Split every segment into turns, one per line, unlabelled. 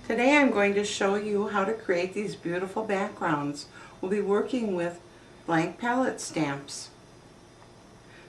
Today I'm going to show you how to create these beautiful backgrounds. We'll be working with blank palette stamps.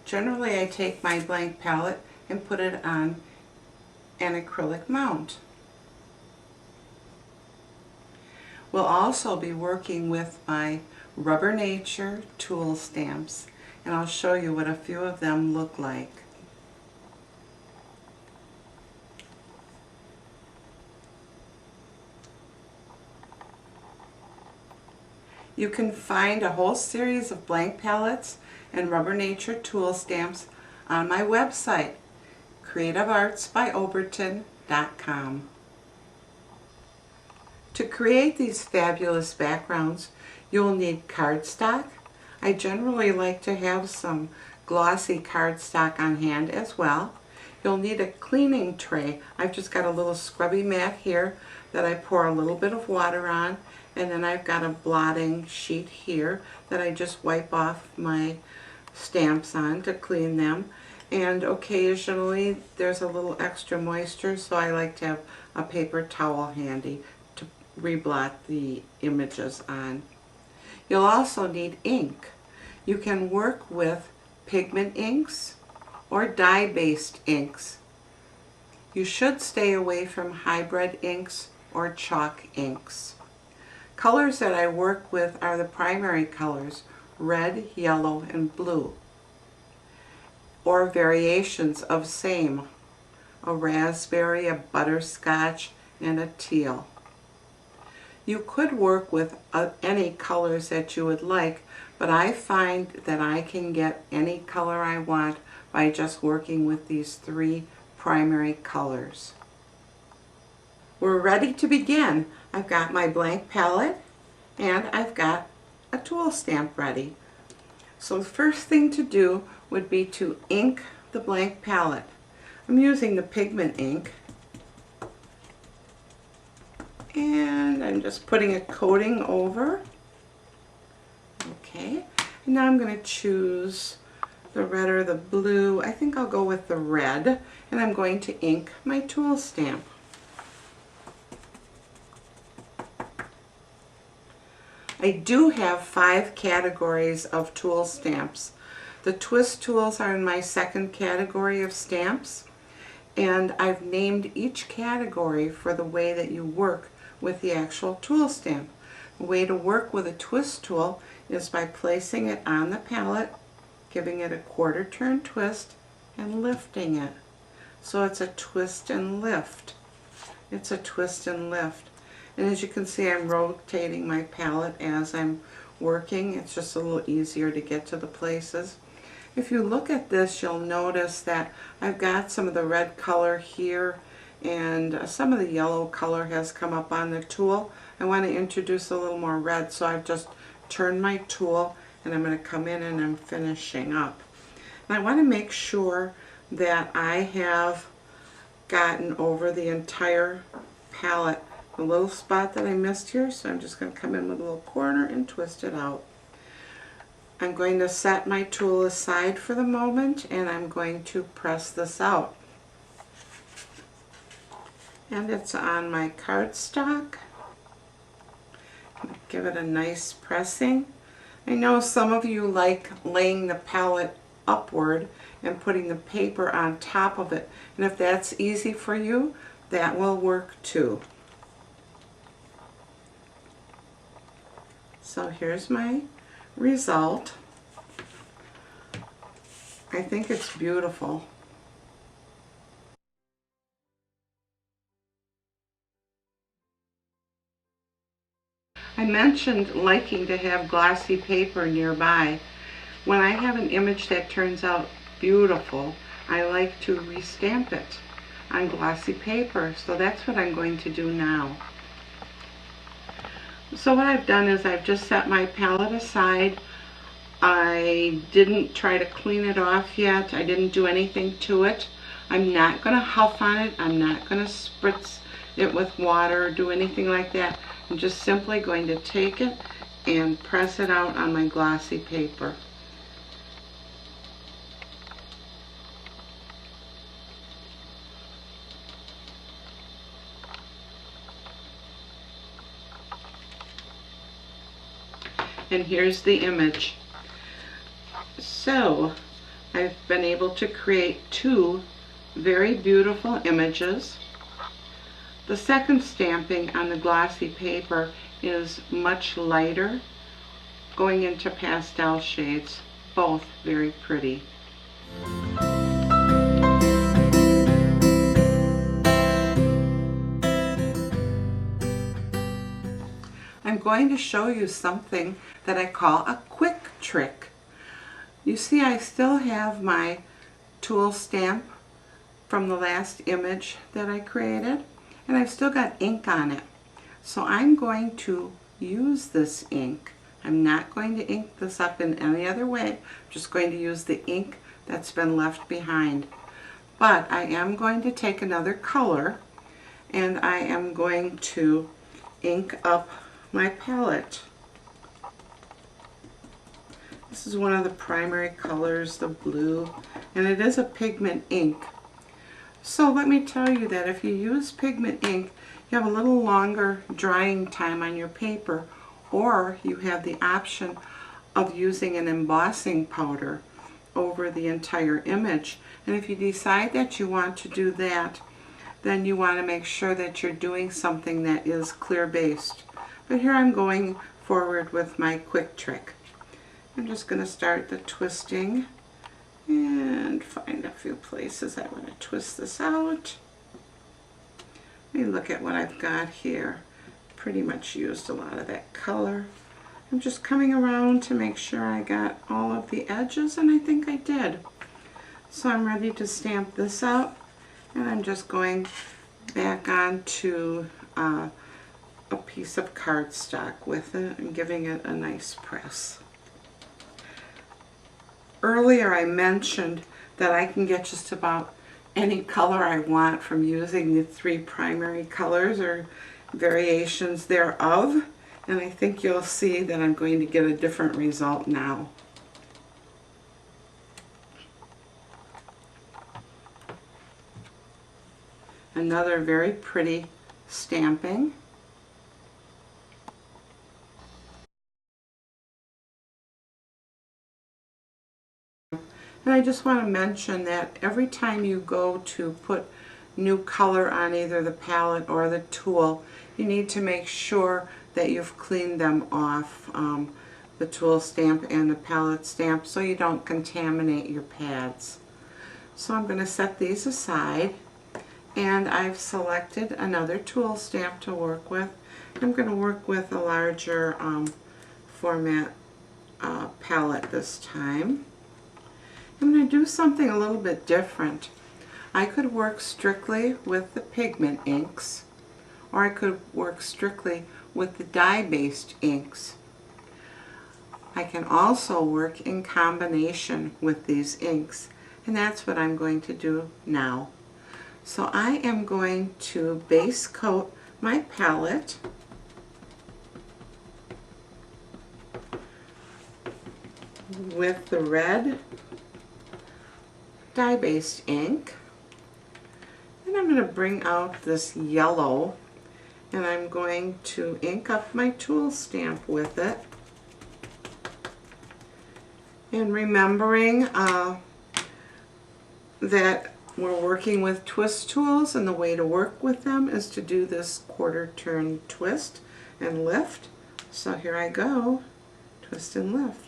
Generally I take my blank palette and put it on an acrylic mount. We'll also be working with my Rubber Nature tool stamps, and I'll show you what a few of them look like. You can find a whole series of blank palettes and Rubber Nature tool stamps on my website, creativeartsbyobertin.com. To create these fabulous backgrounds, you'll need cardstock. I generally like to have some glossy cardstock on hand as well. You'll need a cleaning tray. I've just got a little scrubby mat here that I pour a little bit of water on, and then I've got a blotting sheet here that I just wipe off my stamps on to clean them. And occasionally there's a little extra moisture, so I like to have a paper towel handy to reblot the images on. You'll also need ink. You can work with pigment inks or dye-based inks. You should stay away from hybrid inks or chalk inks. Colors that I work with are the primary colors, red, yellow, and blue, or variations of same, a raspberry, a butterscotch, and a teal. You could work with any colors that you would like, but I find that I can get any color I want by just working with these three primary colors. We're ready to begin. I've got my blank palette and I've got a tool stamp ready. So the first thing to do would be to ink the blank palette. I'm using the pigment ink, and I'm just putting a coating over. Okay, and now I'm going to choose the red or the blue. I think I'll go with the red, and I'm going to ink my tool stamp. I do have 5 categories of tool stamps. The twist tools are in my second category of stamps, and I've named each category for the way that you work with the actual tool stamp. The way to work with a twist tool is by placing it on the palette, giving it a quarter turn twist, and lifting it. So it's a twist and lift. It's a twist and lift. And as you can see, I'm rotating my palette as I'm working. It's just a little easier to get to the places. If you look at this, you'll notice that I've got some of the red color here, and some of the yellow color has come up on the tool. I want to introduce a little more red, so I've just turned my tool and I'm going to come in and I'm finishing up. And I want to make sure that I have gotten over the entire palette the little spot that I missed here, so I'm just going to come in with a little corner and twist it out. I'm going to set my tool aside for the moment, and I'm going to press this out. And it's on my cardstock. Give it a nice pressing. I know some of you like laying the palette upward and putting the paper on top of it, and if that's easy for you, that will work too. So here's my result. I think it's beautiful. I mentioned liking to have glossy paper nearby. When I have an image that turns out beautiful, I like to restamp it on glossy paper. So that's what I'm going to do now. So what I've done is I've just set my palette aside. I didn't try to clean it off yet. I didn't do anything to it. I'm not going to huff on it. I'm not going to spritz it with water or do anything like that. I'm just simply going to take it and press it out on my glossy paper. and here's the image. So I've been able to create two very beautiful images. The second stamping on the glossy paper is much lighter, going into pastel shades, both very pretty. I'm going to show you something that I call a quick trick. You see, I still have my tool stamp from the last image that I created, and I've still got ink on it. So I'm going to use this ink. I'm not going to ink this up in any other way. I'm just going to use the ink that's been left behind. But I am going to take another color, and I am going to ink up my palette. This is one of the primary colors, the blue, and it is a pigment ink. So let me tell you that if you use pigment ink, you have a little longer drying time on your paper, or you have the option of using an embossing powder over the entire image. And if you decide that you want to do that, then you want to make sure that you're doing something that is clear based. But here I'm going forward with my quick trick. I'm just going to start the twisting and find a few places I want to twist this out. Let me look at what I've got here. Pretty much used a lot of that color. I'm just coming around to make sure I got all of the edges, and I think I did. So I'm ready to stamp this out, and I'm just going back onto a piece of cardstock with it and giving it a nice press. Earlier I mentioned that I can get just about any color I want from using the three primary colors or variations thereof, and I think you'll see that I'm going to get a different result now. Another very pretty stamping. And I just want to mention that every time you go to put new color on either the palette or the tool, you need to make sure that you've cleaned them off, the tool stamp and the palette stamp, so you don't contaminate your pads. So I'm going to set these aside, and I've selected another tool stamp to work with. I'm going to work with a larger format palette this time. I'm going to do something a little bit different. I could work strictly with the pigment inks, or I could work strictly with the dye-based inks. I can also work in combination with these inks, and that's what I'm going to do now. So I am going to base coat my palette with the red dye-based ink, and I'm going to bring out this yellow, and I'm going to ink up my tool stamp with it. And remembering that we're working with twist tools, and the way to work with them is to do this quarter turn twist and lift. So here I go, twist and lift.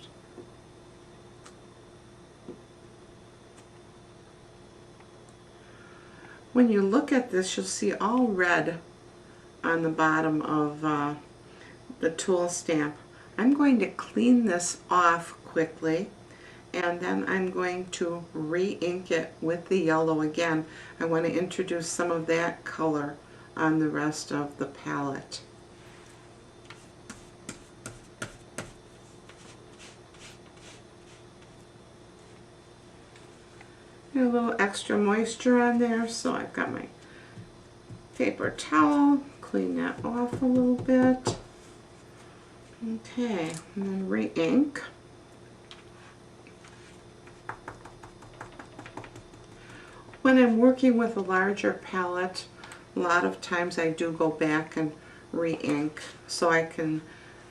When you look at this, you'll see all red on the bottom of the tool stamp. I'm going to clean this off quickly, and then I'm going to re-ink it with the yellow again. I want to introduce some of that color on the rest of the palette. A little extra moisture on there, so I've got my paper towel, clean that off a little bit. Okay, and then re-ink. When I'm working with a larger palette, a lot of times I do go back and re-ink so I can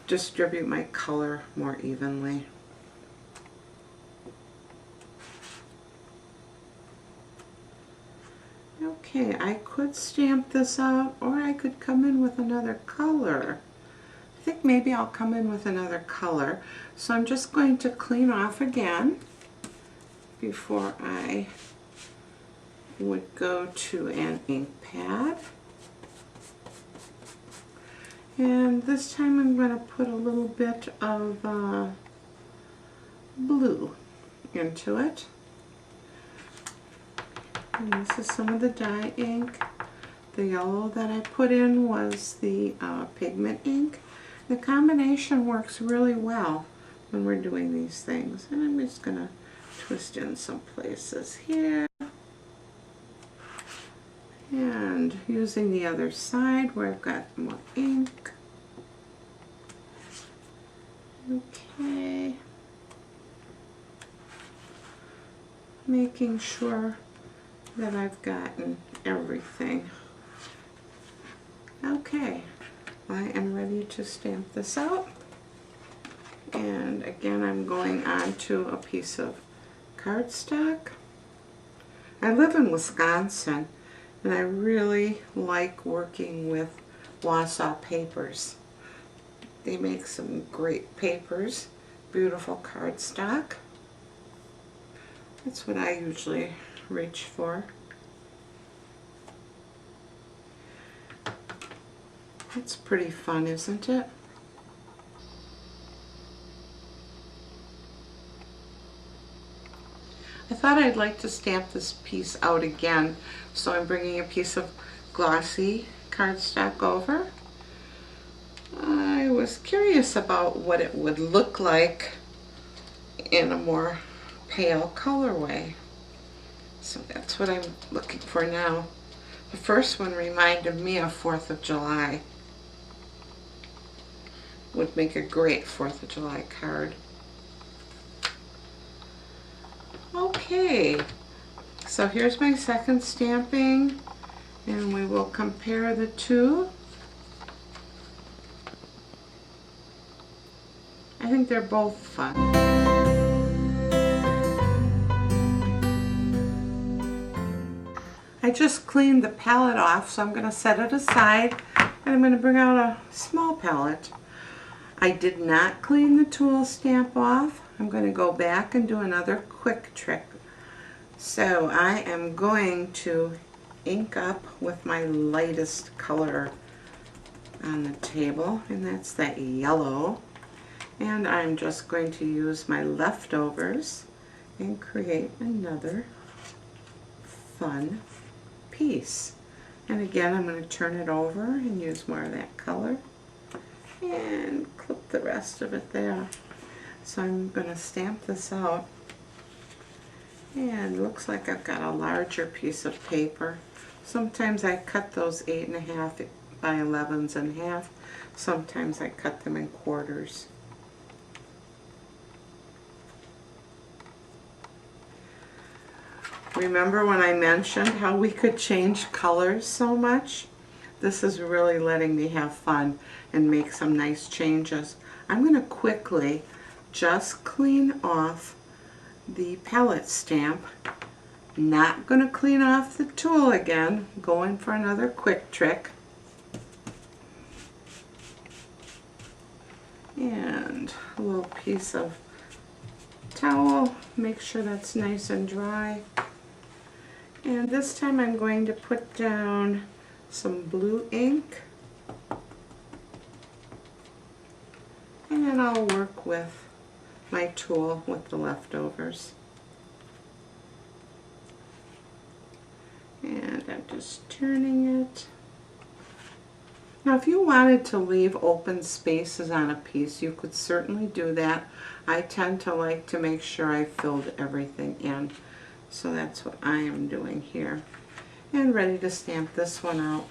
distribute my color more evenly. Okay, I could stamp this out, or I could come in with another color. I think maybe I'll come in with another color. So I'm just going to clean off again before I would go to an ink pad. And this time I'm going to put a little bit of blue into it. And this is some of the dye ink. The yellow that I put in was the pigment ink. The combination works really well when we're doing these things. And I'm just going to twist in some places here. And using the other side where I've got more ink. Okay. Making sure that I've gotten everything. Okay, I am ready to stamp this out. And again, I'm going on to a piece of cardstock. I live in Wisconsin, and I really like working with Wausau papers. They make some great papers, beautiful cardstock. That's what I usually reach for. It's pretty fun, isn't it? I thought I'd like to stamp this piece out again, so I'm bringing a piece of glossy cardstock over. I was curious about what it would look like in a more pale colorway. So that's what I'm looking for now. The first one reminded me of 4th of July. Would make a great 4th of July card. Okay, so here's my second stamping, and we will compare the two. I think they're both fun. I just cleaned the palette off, so I'm going to set it aside, and I'm going to bring out a small palette. I did not clean the tool stamp off. I'm going to go back and do another quick trick. So I am going to ink up with my lightest color on the table, and that's that yellow. And I'm just going to use my leftovers and create another fun piece. And again, I'm going to turn it over and use more of that color and clip the rest of it there. So I'm going to stamp this out, and it looks like I've got a larger piece of paper. Sometimes I cut those 8.5 by 11s in half. Sometimes I cut them in quarters. Remember when I mentioned how we could change colors so much? This is really letting me have fun and make some nice changes. I'm going to quickly just clean off the palette stamp. Not going to clean off the tool again. Going for another quick trick. And a little piece of towel. Make sure that's nice and dry. And this time I'm going to put down some blue ink. And then I'll work with my tool with the leftovers. And I'm just turning it. Now if you wanted to leave open spaces on a piece, you could certainly do that. I tend to like to make sure I filled everything in. So that's what I am doing here. And ready to stamp this one out.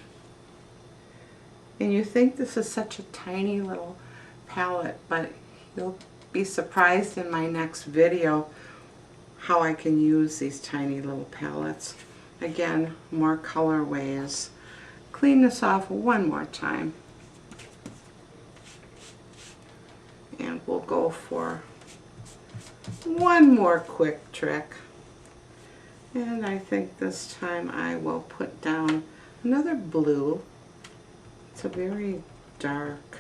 And you think this is such a tiny little palette, but you'll be surprised in my next video how I can use these tiny little palettes. Again, more colorways. Clean this off one more time. we'll go for one more quick trick. And I think this time I will put down another blue. It's a very dark,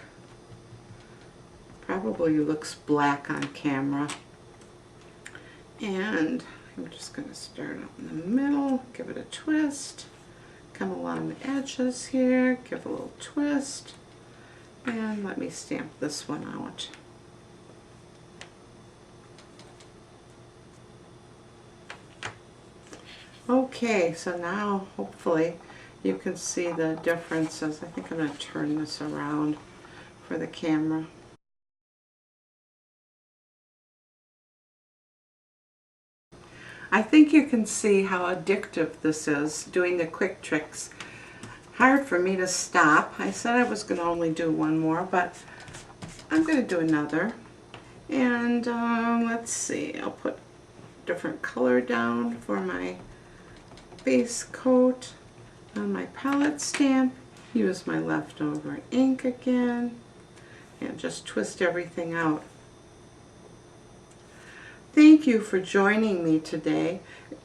probably looks black on camera. And I'm just going to start up in the middle, give it a twist, come along the edges here, give a little twist, and let me stamp this one out. Okay, so now hopefully you can see the differences. I think I'm going to turn this around for the camera. I think you can see how addictive this is, doing the quick tricks. Hard for me to stop. I said I was going to only do one more, but I'm going to do another. And let's see, I'll put different color down for my base coat on my palette stamp. Use my leftover ink again and just twist everything out. Thank you for joining me today.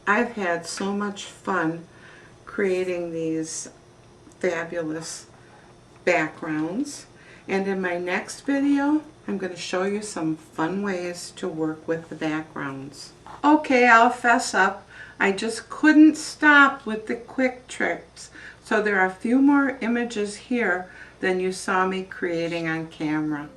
I've had so much fun creating these fabulous backgrounds, and in my next video I'm going to show you some fun ways to work with the backgrounds. Okay, I'll fess up. I just couldn't stop with the quick tricks. So there are a few more images here than you saw me creating on camera.